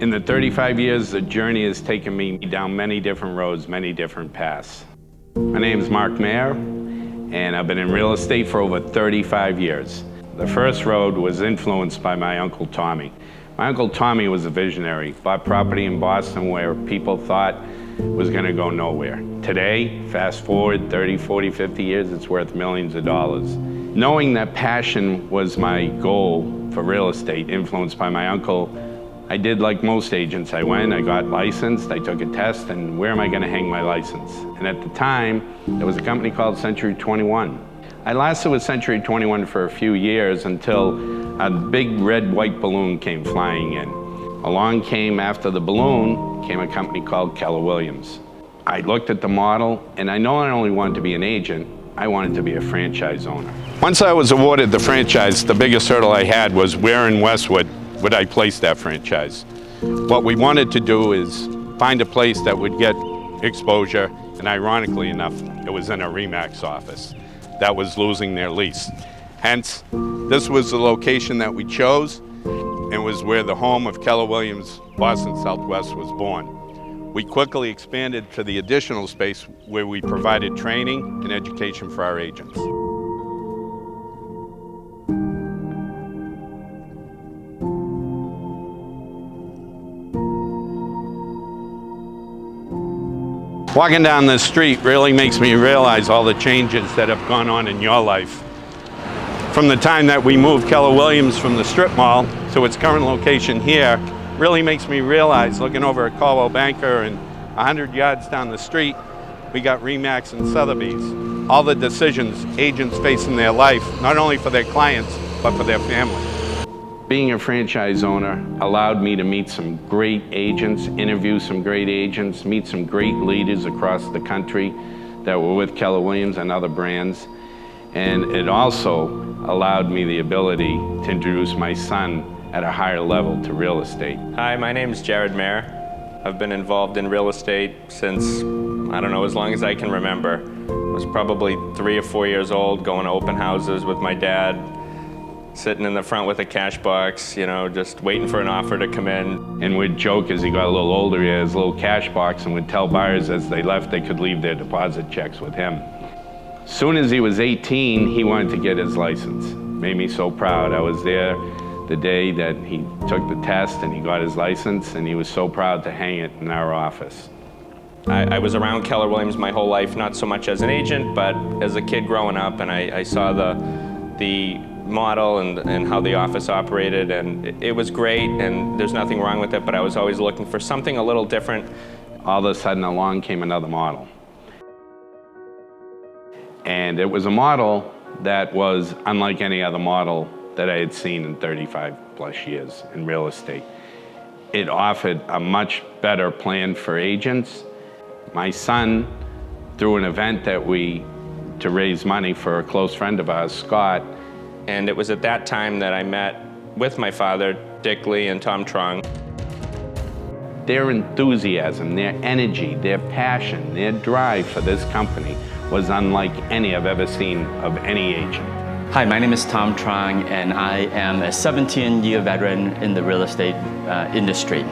In the 35 years, the journey has taken me down many different roads, many different paths. My name is Maher, and I've been in real estate for over 35 years. The first road was influenced by my Uncle Tommy. My Uncle Tommy was a visionary, bought property in Boston where people thought was gonna go nowhere. Today, fast forward 30, 40, 50 years, it's worth millions of dollars. Knowing that passion was my goal for real estate, influenced by my uncle, I did like most agents. I went, I got licensed, I took a test, and where am I gonna hang my license? And at the time, there was a company called Century 21. I lasted with Century 21 for a few years until a big red white balloon came flying in. Along came, after the balloon, came a company called Keller Williams. I looked at the model, and I know I only wanted to be an agent, I wanted to be a franchise owner. Once I was awarded the franchise, the biggest hurdle I had was where in Westwood would I place that franchise. What we wanted to do is find a place that would get exposure, and ironically enough, it was in a RE/MAX office that was losing their lease. Hence, this was the location that we chose, and was where the home of Keller Williams Boston Southwest was born. We quickly expanded to the additional space where we provided training and education for our agents. Walking down this street really makes me realize all the changes that have gone on in your life. From the time that we moved Keller Williams from the strip mall to its current location here, really makes me realize, looking over at Caldwell Banker and 100 yards down the street, we got RE/MAX and Sotheby's. All the decisions agents face in their life, not only for their clients, but for their family. Being a franchise owner allowed me to meet some great agents, interview some great agents, meet some great leaders across the country that were with Keller Williams and other brands. And it also allowed me the ability to introduce my son at a higher level to real estate. Hi, my name is Maher. I've been involved in real estate since, I don't know, as long as I can remember. I was probably 3 or 4 years old, going to open houses with my dad, sitting in the front with a cash box, you know, just waiting for an offer to come in. And we'd joke as he got a little older, he had his little cash box, and would tell buyers as they left they could leave their deposit checks with him. Soon as he was 18, he wanted to get his license. Made me so proud. I was there the day that he took the test and he got his license, and he was so proud to hang it in our office. I was around Keller Williams my whole life, not so much as an agent, but as a kid growing up, and I saw the model and how the office operated, and it was great, and there's nothing wrong with it, but I was always looking for something a little different. All of a sudden along came another model. And it was a model that was unlike any other model that I had seen in 35 plus years in real estate. It offered a much better plan for agents. My son, through an event to raise money for a close friend of ours, Scott. And it was at that time that I met with my father, Dick Li and Tom Trong. Their enthusiasm, their energy, their passion, their drive for this company was unlike any I've ever seen of any agent. Hi, my name is Tom Trong, and I am a 17-year veteran in the real estate industry.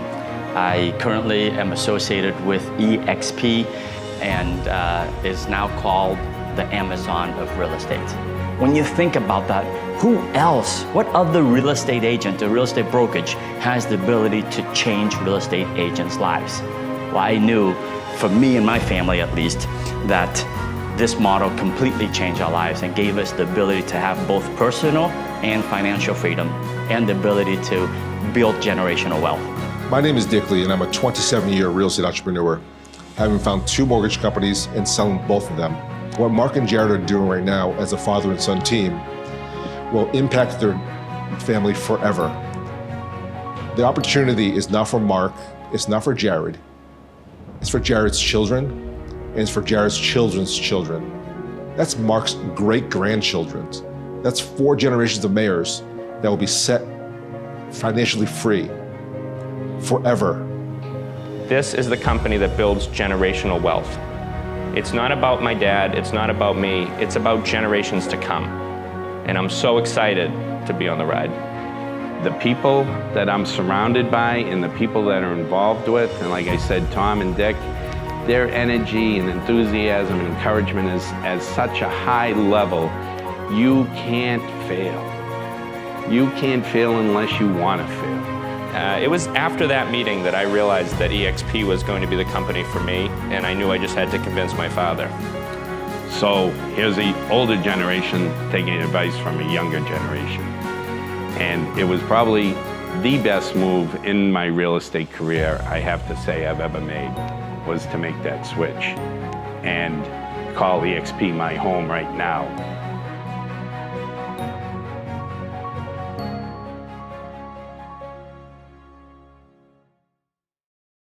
I currently am associated with EXP, and is now called the Amazon of real estate. When you think about that, who else, what other real estate agent or real estate brokerage has the ability to change real estate agents' lives? Well, I knew, for me and my family at least, that this model completely changed our lives and gave us the ability to have both personal and financial freedom and the ability to build generational wealth. My name is Dick Li, and I'm a 27-year real estate entrepreneur, having found 2 mortgage companies and selling both of them. What Mark and Jared are doing right now as a father and son team will impact their family forever. The opportunity is not for Mark, it's not for Jared, it's for Jared's children, and it's for Jared's children's children. That's Mark's great-grandchildren. That's 4 generations of mayors that will be set financially free forever. This is the company that builds generational wealth. It's not about my dad, it's not about me, it's about generations to come. And I'm so excited to be on the ride. the people that I'm surrounded by and the people that are involved with, and like I said, Tom and Dick, their energy and enthusiasm and encouragement is at such a high level, you can't fail. You can't fail unless you want to fail. It was after that meeting that I realized that EXP was going to be the company for me, and I knew I just had to convince my father. So here's the older generation taking advice from a younger generation. And it was probably the best move in my real estate career, I have to say, I've ever made, was to make that switch and call EXP my home right now.